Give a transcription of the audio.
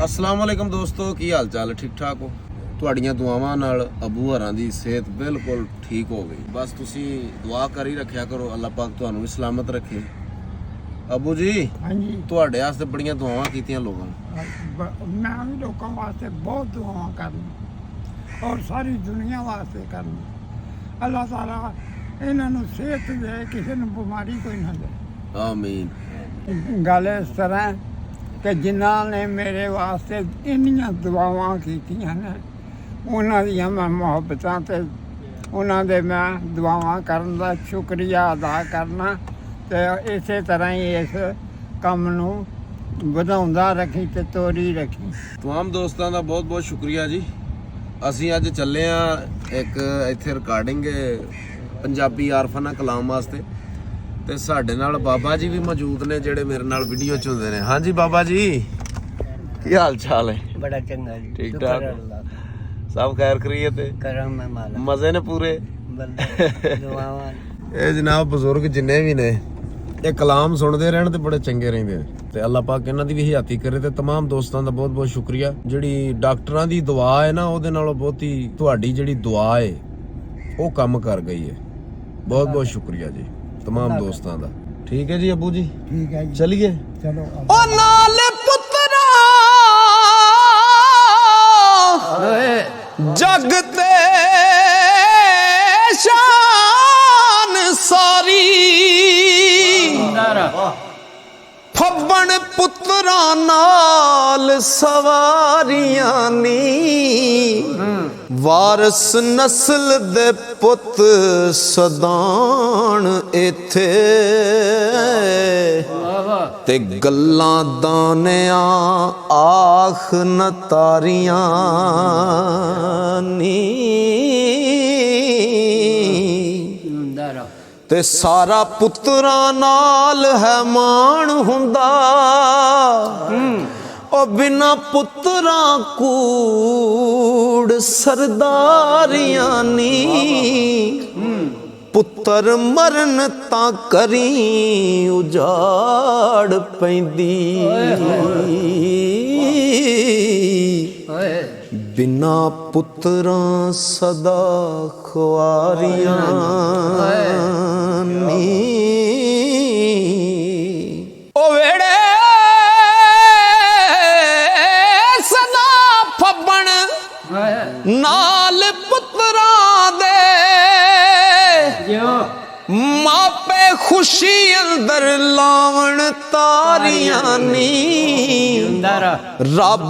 अस्सलाम वालेकुम दोस्तों, की हाल चाल? ठीक ठाक हो? ਤੁਹਾਡੀਆਂ ਦੁਆਵਾਂ ਨਾਲ ਅਬੂ ਹਰਾਂ ਦੀ ਸਿਹਤ ਬਿਲਕੁਲ ਠੀਕ ਹੋ ਗਈ। ਬਸ ਤੁਸੀਂ ਦੁਆ ਕਰ ਹੀ ਰੱਖਿਆ ਕਰੋ, ਅੱਲਾਹ ਪਾਕ ਤੁਹਾਨੂੰ ਵੀ ਸਲਾਮਤ ਰੱਖੇ। ਅਬੂ ਜੀ, ਹਾਂਜੀ, ਤੁਹਾਡੇ ਵਾਸਤੇ ਬੜੀਆਂ ਦੁਆਵਾਂ ਕੀਤੀਆਂ ਲੋਕਾਂ ਨੇ। ਮੈਂ ਵੀ ਲੋਕਾਂ ਵਾਸਤੇ ਬਹੁਤ ਦੁਆਵਾਂ ਕਰਨੀ ਔਰ ਸਾਰੀ ਦੁਨੀਆ ਵਾਸਤੇ ਕਰਨੀ। ਅੱਲਾਹ ਤਾਲਾ ਇਹਨਾਂ ਨੂੰ ਸਿਹਤ ਦੇ, ਕਿਸੇ ਨੂੰ ਬਿਮਾਰੀ ਕੋਈ ਨਾ ਦੇ। ਆਮੀਨ। ਗੱਲ ਇਸ ਤਰ੍ਹਾਂ ਕਿ ਜਿਨ੍ਹਾਂ ਨੇ ਮੇਰੇ ਵਾਸਤੇ ਇੰਨੀਆਂ ਦੁਆਵਾਂ ਕੀਤੀਆਂ ਨੇ, ਉਹਨਾਂ ਦੀਆਂ ਮੈਂ ਮੁਹੱਬਤਾਂ ਤੇ ਉਹਨਾਂ ਦੇ ਮੈਂ ਦੁਆਵਾਂ ਕਰਨ ਦਾ ਸ਼ੁਕਰੀਆ ਅਦਾ ਕਰਨਾ ਤੇ ਇਸੇ ਤਰ੍ਹਾਂ ਹੀ ਇਸ ਕੰਮ ਨੂੰ ਵਧਾਉਂਦਾ ਰੱਖੀ ਤੇ ਤੋਰੀ ਰੱਖੀ। तमाम ਦੋਸਤਾਂ ਦਾ ਬਹੁਤ ਬਹੁਤ ਸ਼ੁਕਰੀਆ ਜੀ। ਅਸੀਂ ਅੱਜ ਚੱਲੇ ਆ ਇੱਕ ਇੱਥੇ ਰਿਕਾਰਡਿੰਗ ਪੰਜਾਬੀ ਆਰਫਾਨਾ ਕਲਾਮ ਵਾਸਤੇ ਤੇ ਸਾਡੇ ਨਾਲ ਬਾਬਾ ਜੀ ਵੀ ਮੌਜੂਦ ਨੇ ਜਿਹੜੇ ਮੇਰੇ ਨਾਲ ਵੀਡੀਓ ਚ ਹੁੰਦੇ ਨੇ। ਹਾਂਜੀ ਬਾਬਾ ਜੀ, ਕੀ ਹਾਲ ਚਾਲ ਹੈ? ਬੜਾ ਚੰਗਾ ਜੀ, ਠੀਕ ਠਾਕ? सब खैर खरीत है? करम में माला मजे ने पूरे। दुआवां ਇਹ ਜਨਾਬ ਬਜ਼ੁਰਗ ਜਿੰਨੇ ਵੀ ਨੇ ਇਹ ਕਲਾਮ ਸੁਣਦੇ ਰਹਿਣ ਤੇ ਬੜੇ ਚੰਗੇ ਰਹਿੰਦੇ ਨੇ ਤੇ ਅੱਲਾਹ ਪਾਕ ਇਹਨਾਂ ਦੀ ਵੀ ਹਯਾਤੀ ਕਰੇ। ਤੇ तमाम ਦੋਸਤਾਂ ਦਾ ਬਹੁਤ ਬਹੁਤ ਸ਼ੁਕਰੀਆ। ਜਿਹੜੀ ਡਾਕਟਰਾਂ ਦੀ ਦੁਆ ਹੈ ਨਾ, ਉਹਦੇ ਨਾਲੋਂ ਬਹੁਤੀ ਤੁਹਾਡੀ ਜਿਹੜੀ ਦੁਆ ਹੈ ਉਹ ਕੰਮ ਕਰ ਗਈ ਹੈ। ਬਹੁਤ ਬਹੁਤ ਸ਼ੁਕਰੀਆ ਜੀ तमाम ਦੋਸਤਾਂ ਦਾ। ਠੀਕ ਹੈ ਜੀ ਅਬੂ ਜੀ, ठीक है जी, ਚਲਿਏ। चलो ਉਹ ਨਾਲ ਪੁੱਤਰਾ जग ते शान सारी फब्बन पुत्रा नाल सवारियां नी वारस नस्ल दे पुत सदान इथे ते गल्लां दानियां आख नतारियां नी ते सारा पुत्रा नाल है मान हुंदा ओ बिना पुत्रा कूड़ सरदारियां नी पुत्र मरन तां करी उजाड़ पैंदी बिना पुत्रा सदा खुआरियां नी ओ वेड़े सदा फब्बन नाल पुत्रा दे मापे खुशी अंदर लावण तारियां नी रब